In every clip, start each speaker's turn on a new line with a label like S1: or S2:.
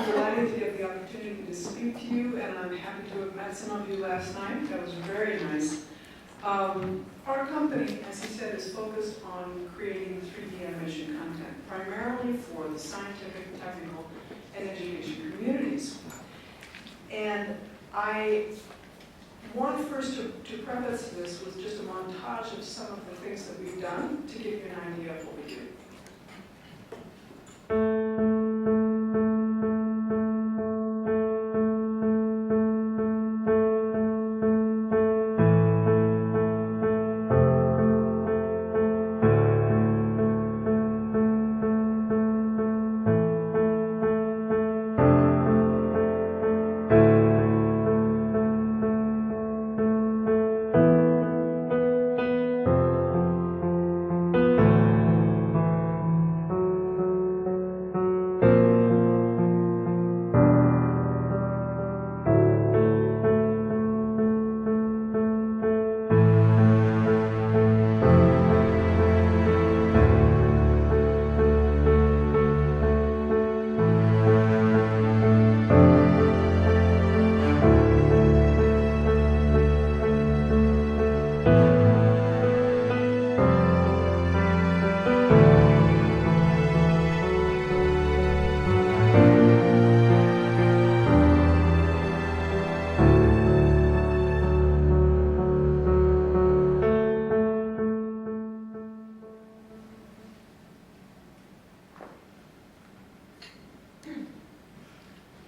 S1: I'm delighted to get the opportunity to speak to you, and I'm happy to have met some of you last night. That was very nice. Our company, as he said, is focused on creating 3D animation content, primarily for the scientific, technical, and education communities. And I want first to preface this with just a montage of some of the things that we've done to give you an idea of what we do.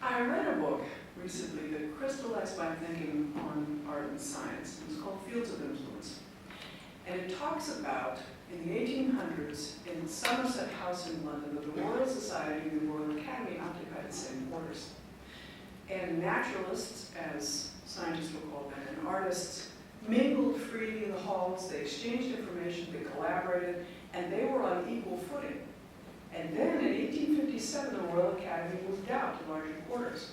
S1: I read a book recently that crystallized my thinking on art and science. It was called Fields of Influence. And it talks about, in the 1800s, in Somerset House in London, that the Royal Society and the Royal Academy occupied the same quarters. And naturalists, as scientists were called then, and artists, mingled freely in the halls, they exchanged information, they collaborated, and they were on equal footing. And then in 1857, the Royal Academy moved out to larger quarters.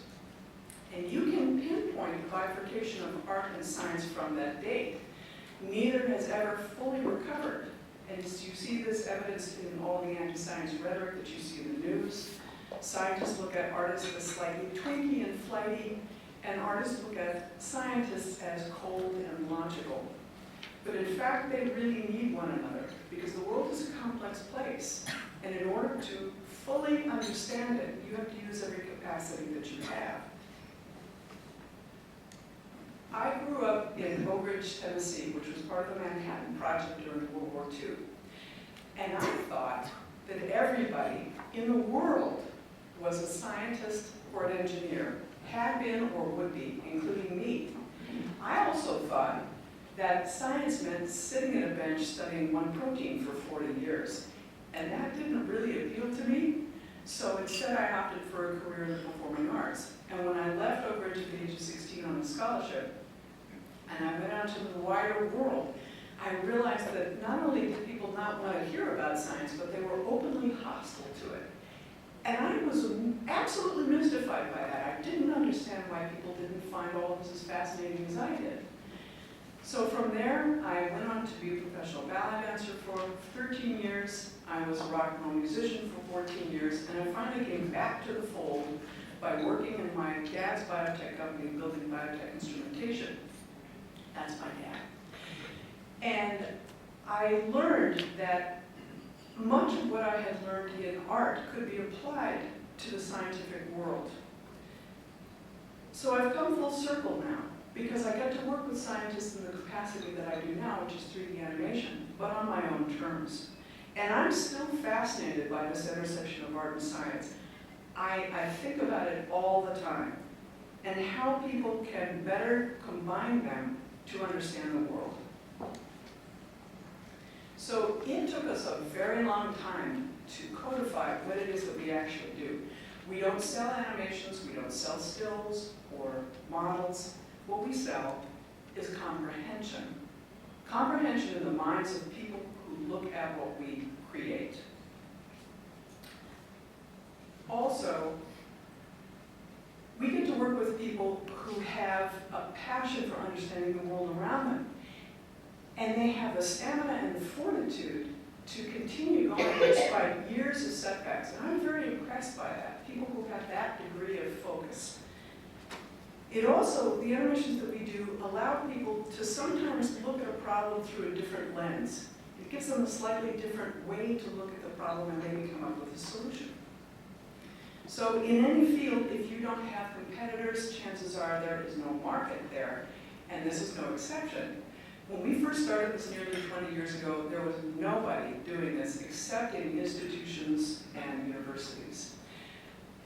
S1: And you can pinpoint the bifurcation of art and science from that date. Neither has ever fully recovered. And you see this evidenced in all the anti-science rhetoric that you see in the news. Scientists look at artists as slightly twinky and flighty, and artists look at scientists as cold and logical. But in fact, they really need one another, because the world is a complex place. And in order to fully understand it, you have to use every capacity that you have. I grew up in Oak Ridge, Tennessee, which was part of the Manhattan Project during World War II. And I thought that everybody in the world was a scientist or an engineer, had been or would be, including me. I also thought that science meant sitting at a bench studying one protein for 40 years. And that didn't really appeal to me, so instead I opted for a career in the performing arts. And when I left Oak Ridge at the age of 16 on a scholarship, and I went out to the wider world, I realized that not only did people not want to hear about science, but they were openly hostile to it. And I was absolutely mystified by that. I didn't understand why people didn't find all of this as fascinating as I did. So from there, I went on to be a professional ballet dancer for 13 years. I was a rock and roll musician for 14 years, and I finally came back to the fold by working in my dad's biotech company, building biotech instrumentation. That's my dad. And I learned that much of what I had learned in art could be applied to the scientific world. So I've come full circle now, because I get to work with scientists in the capacity that I do now, which is 3D animation, but on my own terms. And I'm still fascinated by this intersection of art and science. I think about it all the time, and how people can better combine them to understand the world. So it took us a very long time to codify what it is that we actually do. We don't sell animations, we don't sell stills or models. What we sell is comprehension. Comprehension in the minds of people who look at what we create. Also, we get to work with people who have a passion for understanding the world around them. And they have the stamina and the fortitude to continue going despite years of setbacks. And I'm very impressed impressed by that, people who have that degree of focus. It also, the animations that we do allow people to sometimes look at a problem through a different lens. It gives them a slightly different way to look at the problem and maybe come up with a solution. So in any field, if you don't have competitors, chances are there is no market there, and this is no exception. When we first started this nearly 20 years ago, there was nobody doing this except in institutions and universities.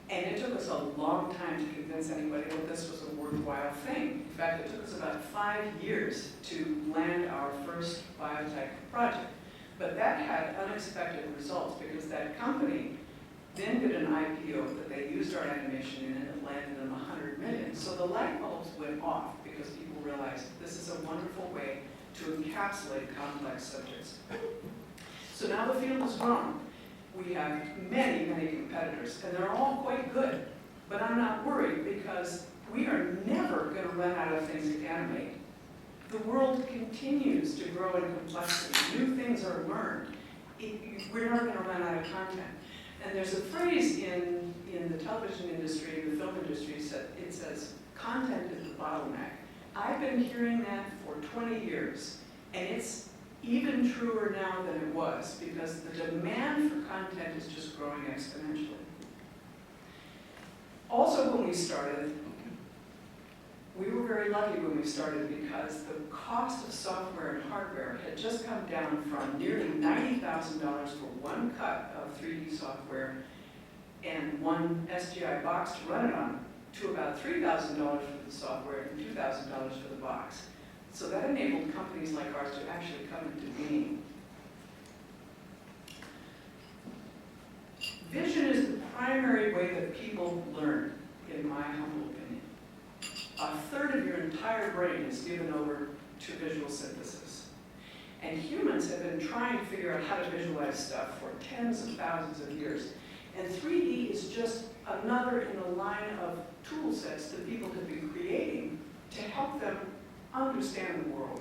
S1: And it took us a long time to convince anybody that this was a worthwhile thing. In fact, it took us about 5 years to land our first biotech project. But that had unexpected results because that company then did an IPO that they used our animation in, and it landed them $100 million. So the light bulbs went off because people realized this is a wonderful way to encapsulate complex subjects. So now the field has grown. We have many, many competitors, and they're all quite good. But I'm not worried because we are never going to run out of things to animate. The world continues to grow in complexity. New things are learned. We're not going to run out of content. And there's a phrase in the television industry, the film industry, it says, content is the bottleneck. I've been hearing that for 20 years, and it's even truer now than it was, because the demand for content is just growing exponentially. Also, when we started, we were very lucky when we started because the cost of software and hardware had just come down from nearly $90,000 for one cut of 3D software and one SGI box to run it on, to about $3,000 for the software and $2,000 for the box. So that enabled companies like ours to actually come into being. Vision is the primary way that people learn, in my humble opinion. A third of your entire brain is given over to visual synthesis. And humans have been trying to figure out how to visualize stuff for tens of thousands of years. And 3D is just another in the line of tool sets that people have been creating to help them understand the world.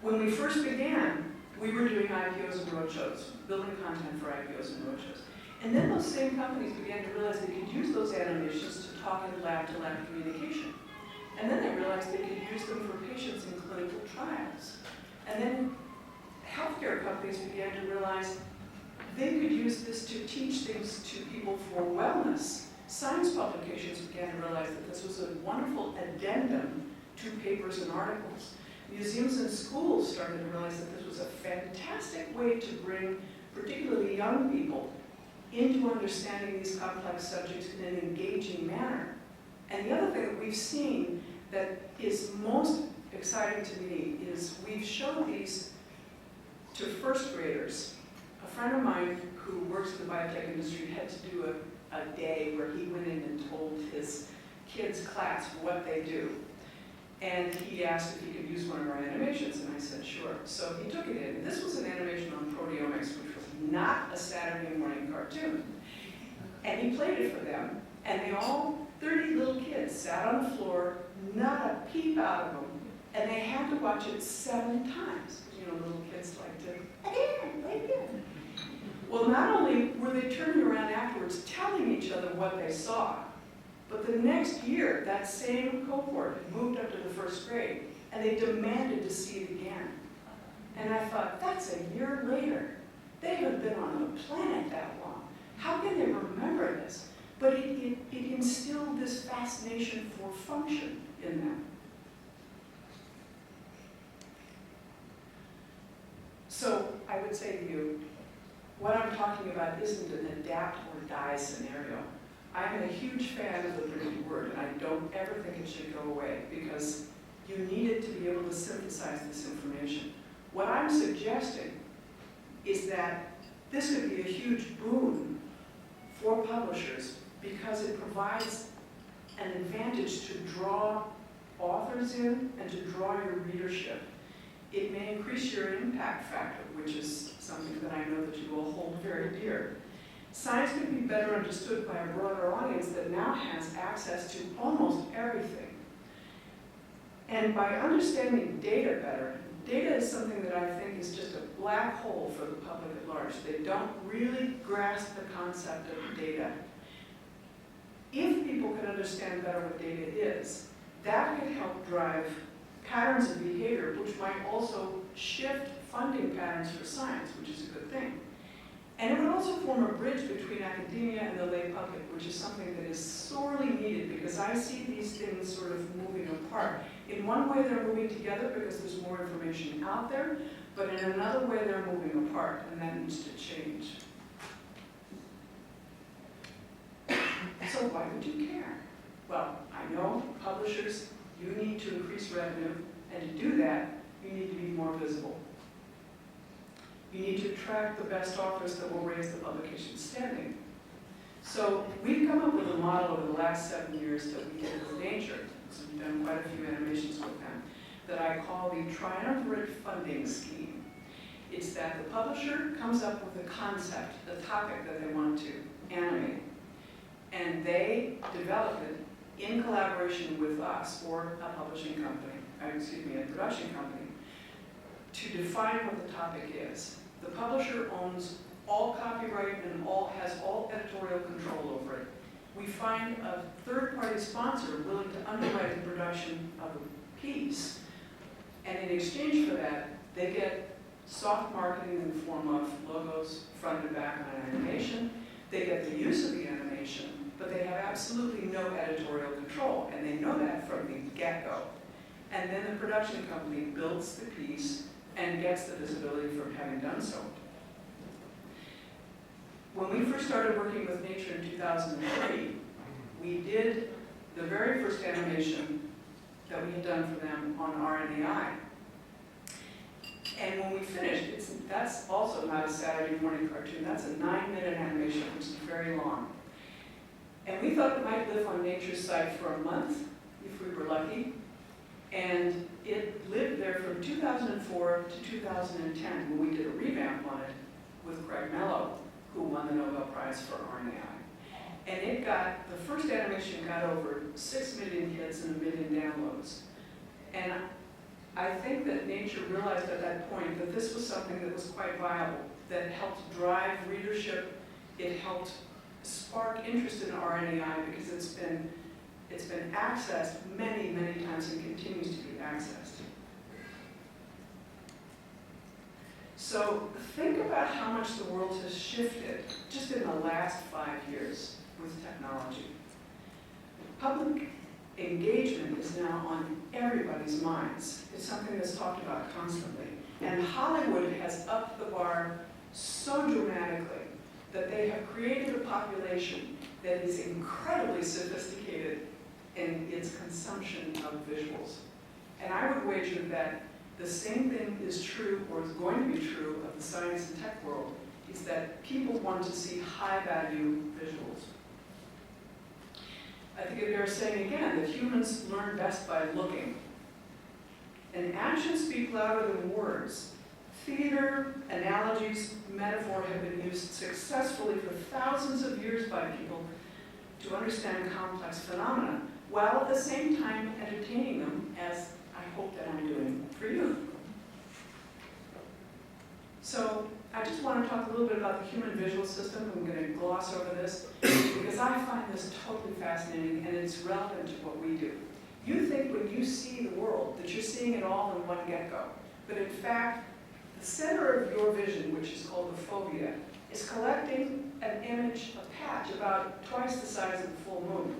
S1: When we first began, we were doing IPOs and roadshows, building content for IPOs and roadshows. And then those same companies began to realize they could use those animations to talk in lab-to-lab communication. And then they realized they could use them for patients in clinical trials. And then healthcare companies began to realize they could use this to teach things to people for wellness. Science publications began to realize that this was a wonderful addendum to papers and articles. Museums and schools started to realize that this was a fantastic way to bring particularly young people into understanding these complex subjects in an engaging manner. And the other thing that we've seen that is most exciting to me is we've shown these to first graders. A friend of mine who works in the biotech industry had to do a day where he went in and told his kids' class what they do. And he asked if he could use one of our animations, and I said, sure. So he took it in. This was an animation on proteomics, which was not a Saturday morning cartoon. And he played it for them, and they all, 30 little kids, sat on the floor, not a peep out of them, and they had to watch it 7 times. You know, little kids like to, again. Well, not only were they turning around afterwards telling each other what they saw, but the next year, that same cohort had moved up to the first grade, and they demanded to see it again. And I thought, that's a year later. They haven't been on the planet that long. How can they remember this? But it instilled this fascination for function in them. So I would say to you, what I'm talking about isn't an adapt or die scenario. I'm a huge fan of the printed word, and I don't ever think it should go away because you need it to be able to synthesize this information. What I'm suggesting is that this could be a huge boon for publishers because it provides an advantage to draw authors in and to draw your readership. It may increase your impact factor, which is something that I know that you will hold very dear. Science can be better understood by a broader audience that now has access to almost everything. And by understanding data better, data is something that I think is just a black hole for the public at large. They don't really grasp the concept of data. If people could understand better what data is, that could help drive patterns of behavior, which might also shift funding patterns for science, which is a good thing. And it would also form a bridge between academia and the lay public, which is something that is sorely needed, because I see these things sort of moving apart. In one way, they're moving together because there's more information out there, but in another way, they're moving apart, and that needs to change. So why would you care? Well, I know publishers, you need to increase revenue, and to do that, you need to be more visible. You need to attract the best authors that will raise the publication standing. So we've come up with a model over the last 7 years that we did with Nature, so we've done quite a few animations with them, that I call the triumvirate funding scheme. It's that the publisher comes up with a concept, a topic that they want to animate, and they develop it in collaboration with us or a publishing company, a production company, to define what the topic is. The publisher owns all copyright and has all editorial control over it. We find a third-party sponsor willing to underwrite the production of a piece, and in exchange for that, they get soft marketing in the form of logos, front and back on an animation. They get the use of the animation, but they have absolutely no editorial control, and they know that from the get-go. And then the production company builds the piece and gets the visibility from having done so. When we first started working with Nature in 2003, we did the very first animation that we had done for them on RNAi. And when we finished, that's also not a Saturday morning cartoon, that's a 9-minute animation, which is very long. And we thought it might live on Nature's site for a month, if we were lucky. And it lived there from 2004 to 2010, when we did a revamp on it with Craig Mello, who won the Nobel Prize for RNAi. And it got, the first animation got over 6 million hits and 1 million downloads. And I think that Nature realized at that point that this was something that was quite viable, that helped drive readership. It helped spark interest in RNAi because it's been accessed many, many times and continues to be accessed. So think about how much the world has shifted just in the last 5 years with technology. Public engagement is now on everybody's minds. It's something that's talked about constantly. And Hollywood has upped the bar so dramatically that they have created a population that is incredibly sophisticated in its consumption of visuals. And I would wager that the same thing is true, or is going to be true, of the science and tech world, is that people want to see high-value visuals. I think it bears saying again that humans learn best by looking. And actions speak louder than words. Theater, analogies, metaphor have been used successfully for thousands of years by people to understand complex phenomena, while at the same time entertaining them, as I hope that I'm doing for you. So I just want to talk a little bit about the human visual system. I'm going to gloss over this because I find this totally fascinating and it's relevant to what we do. You think when you see the world that you're seeing it all in one get-go, but in fact, the center of your vision, which is called the fovea, is collecting an image, a patch about twice the size of the full moon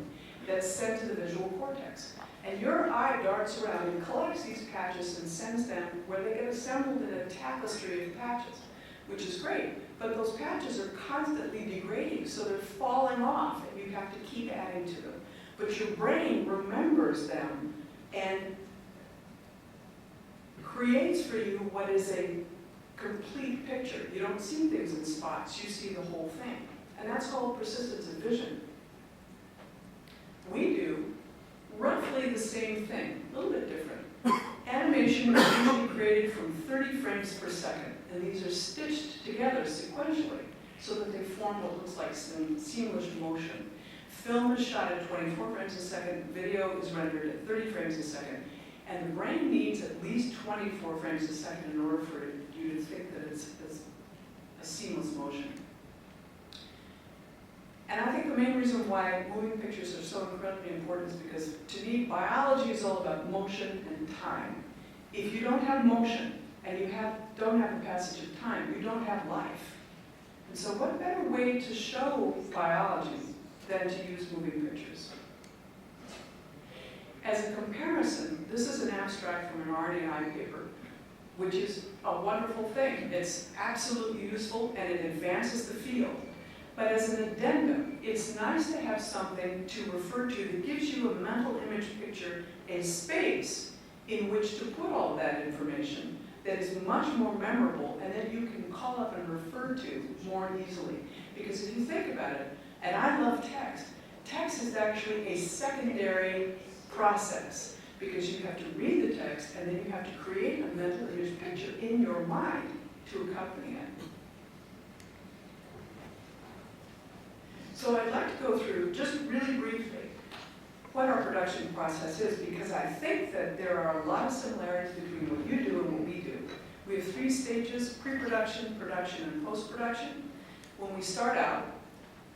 S1: that's sent to the visual cortex. And your eye darts around and collects these patches and sends them where they get assembled in a tapestry of patches, which is great. But those patches are constantly degrading, so they're falling off, and you have to keep adding to them. But your brain remembers them and creates for you what is a complete picture. You don't see things in spots, you see the whole thing. And that's called persistence of vision. We do roughly the same thing, a little bit different. Animation is usually created from 30 frames per second, and these are stitched together sequentially so that they form what looks like some seamless motion. Film is shot at 24 frames a second, video is rendered at 30 frames a second, And the brain needs at least 24 frames a second in order for you to think that it's a seamless motion. And I think the main reason why moving pictures are so incredibly important is because, to me, biology is all about motion and time. If you don't have motion and you don't have the passage of time, you don't have life. And so what better way to show biology than to use moving pictures? As a comparison, this is an abstract from an RNAi paper, which is a wonderful thing. It's absolutely useful and it advances the field. But as an addendum, it's nice to have something to refer to that gives you a mental image picture, a space in which to put all that information that is much more memorable and that you can call up and refer to more easily. Because if you think about it, and I love text, text is actually a secondary process because you have to read the text and then you have to create a mental image picture in your mind to accompany it. So I'd like to go through, just really briefly, what our production process is, because I think that there are a lot of similarities between what you do and what we do. We have 3 stages: pre-production, production, and post-production. When we start out,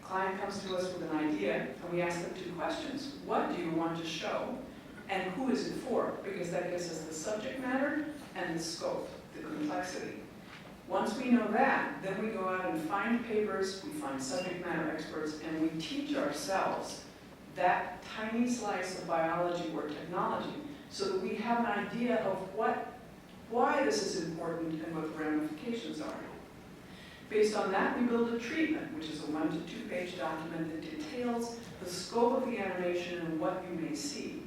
S1: the client comes to us with an idea, and we ask them 2 questions. What do you want to show, and who is it for? Because that gives us the subject matter and the scope, the complexity. Once we know that, then we go out and find papers, we find subject matter experts, and we teach ourselves that tiny slice of biology or technology so that we have an idea of why this is important and what the ramifications are. Based on that, we build a treatment, which is a 1 to 2 page document that details the scope of the animation and what you may see.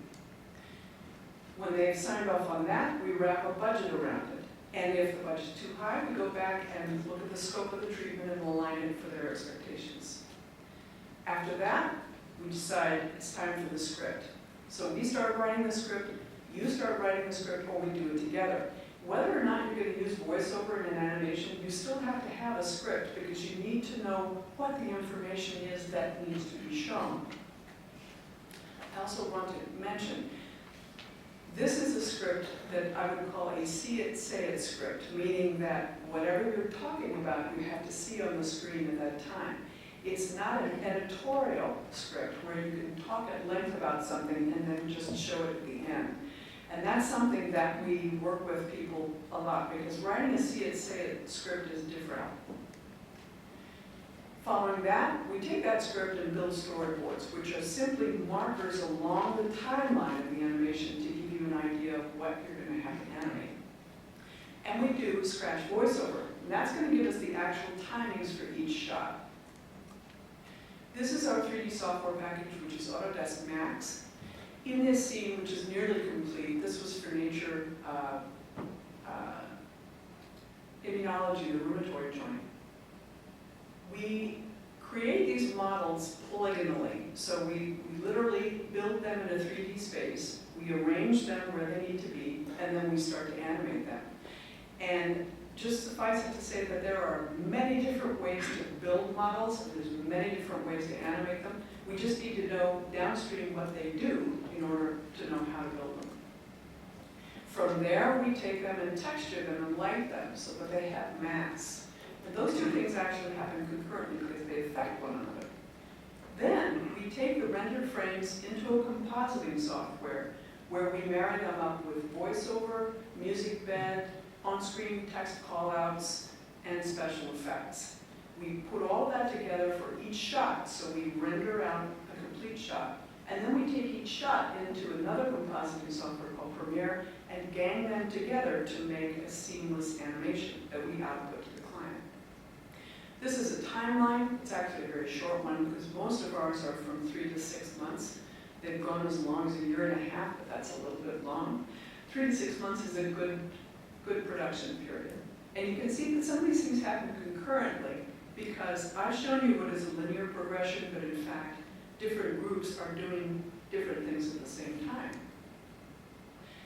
S1: When they've signed off on that, we wrap a budget around it. And if the budget's too high, we go back and look at the scope of the treatment and align it for their expectations. After that, we decide it's time for the script. So we start writing the script, you start writing the script, or we do it together. Whether or not you're going to use voiceover in an animation, you still have to have a script because you need to know what the information is that needs to be shown. I also want to mention, this is a script that I would call a see it, say it script, meaning that whatever you're talking about, you have to see on the screen at that time. It's not an editorial script where you can talk at length about something and then just show it at the end. And that's something that we work with people a lot because writing a see it, say it script is different. Following that, we take that script and build storyboards, which are simply markers along the timeline of the animation to give you an idea of what you're going to have to animate. And we do scratch voiceover, and that's going to give us the actual timings for each shot. This is our 3D software package, which is Autodesk Max. In this scene, which is nearly complete, this was for nature immunology, the rheumatoid joint. We create these models polygonally, so we literally build them in a 3D space, we arrange them where they need to be, and then we start to animate them. And just suffice it to say that there are many different ways to build models, and there's many different ways to animate them. We just need to know downstream what they do in order to know how to build them. From there, we take them and texture them and light them so that they have mass. And those 2 things actually happen concurrently because they affect one another. Then we take the rendered frames into a compositing software where we marry them up with voiceover, music bed, on-screen text callouts, and special effects. We put all that together for each shot, so we render out a complete shot. And then we take each shot into another compositing software called Premiere and gang them together to make a seamless animation that we output to the client. This is a timeline. It's actually a very short one because most of ours are from 3 to 6 months. They've gone as long as 1.5 years, but that's a little bit long. 3 to 6 months is a good production period. And you can see that some of these things happen concurrently because I've shown you what is a linear progression, but in fact, different groups are doing different things at the same time.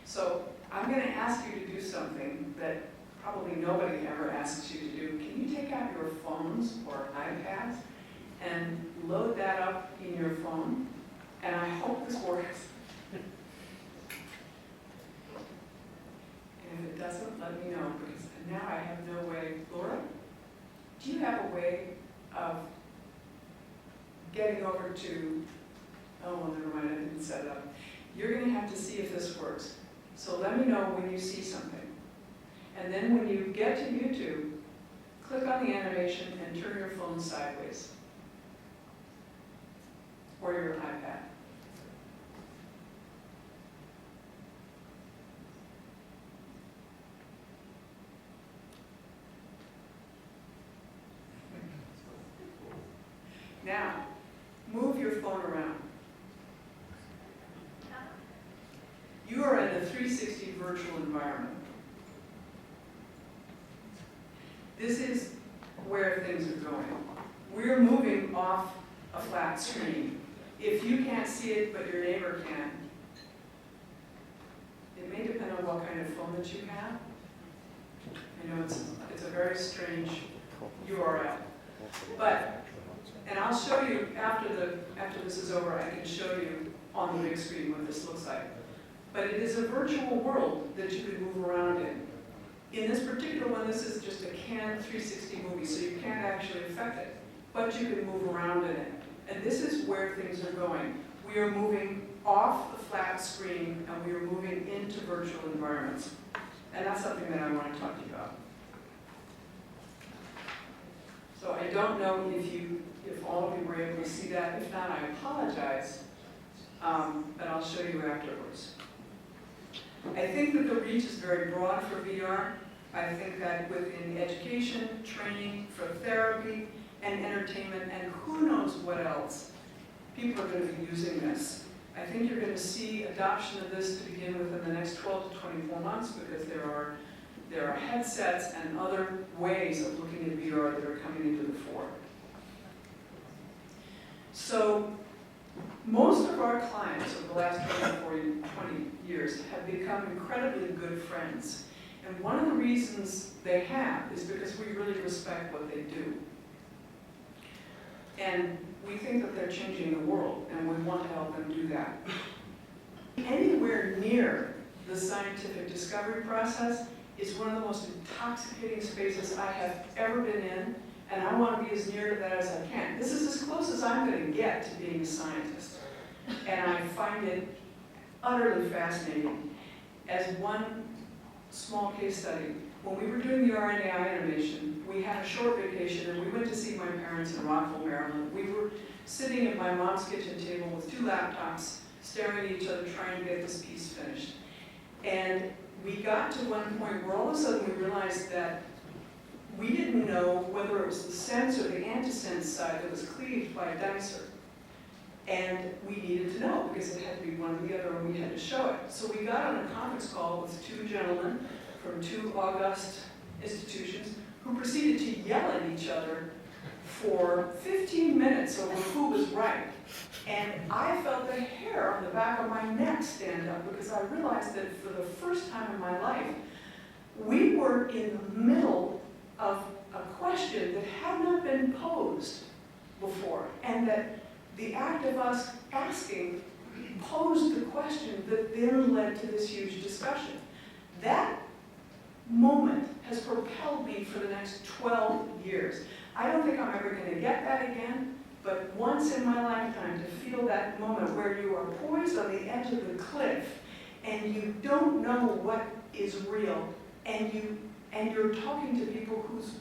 S1: So I'm going to ask you to do something that probably nobody ever asks you to do. Can you take out your phones or iPads and load that up in your phone? And I hope this works. getting over to, oh, well, never mind, I didn't set it up. You're going to have to see if this works. So let me know when you see something. And then when you get to YouTube, click on the animation and turn your phone sideways. Or your iPad. Now, move your phone around. You are in a 360 virtual environment. This is where things are going. We're moving off a flat screen. If you can't see it, but your neighbor can, it may depend on what kind of phone that you have. I know it's a very strange URL. But, and I'll show you after this is over, I can show you on the big screen what this looks like. But it is a virtual world that you can move around in. In this particular one, this is just a canned 360 movie, so you can't actually affect it, but you can move around in it. And this is where things are going. We are moving off the flat screen, and we are moving into virtual environments. And that's something that I want to talk to you about. So I don't know if all of you were able to see that. If not, I apologize, but I'll show you afterwards. I think that the reach is very broad for VR. I think that within education, training, for therapy, and entertainment, and who knows what else, people are going to be using this. I think you're going to see adoption of this to begin with in the next 12 to 24 months because there are headsets and other ways of looking at VR that are coming into the fore. So most of our clients over the last 20 years have become incredibly good friends. And one of the reasons they have is because we really respect what they do. And we think that they're changing the world, and we want to help them do that. Anywhere near the scientific discovery process is one of the most intoxicating spaces I have ever been in, and I want to be as near to that as I can. This is as close as I'm going to get to being a scientist. And I find it utterly fascinating. As one small case study, when we were doing the RNAi animation, we had a short vacation and we went to see my parents in Rockville, Maryland. We were sitting at my mom's kitchen table with 2 laptops, staring at each other, trying to get this piece finished. And we got to one point where all of a sudden we realized that we didn't know whether it was the sense or the antisense side that was cleaved by a dicer. And we needed to know because it had to be one or the other and we had to show it. So we got on a conference call with 2 gentlemen from 2 august institutions who proceeded to yell at each other for 15 minutes over who was right. And I felt the hair on the back of my neck stand up because I realized that for the first time in my life, we were in the middle of a question that had not been posed before, and that the act of us asking posed the question that then led to this huge discussion. That moment has propelled me for the next 12 years. I don't think I'm ever going to get that again, but once in my lifetime to feel that moment where you are poised on the edge of the cliff and you don't know what is real, and you're talking to people whose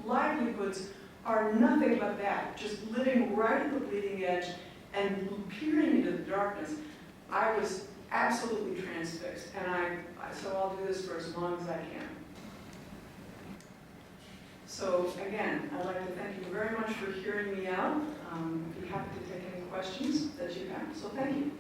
S1: livelihoods are nothing but that, just living right at the bleeding edge and peering into the darkness. I was absolutely transfixed, and so I'll do this for as long as I can. So again, I'd like to thank you very much for hearing me out. I'd be happy to take any questions that you have, so thank you.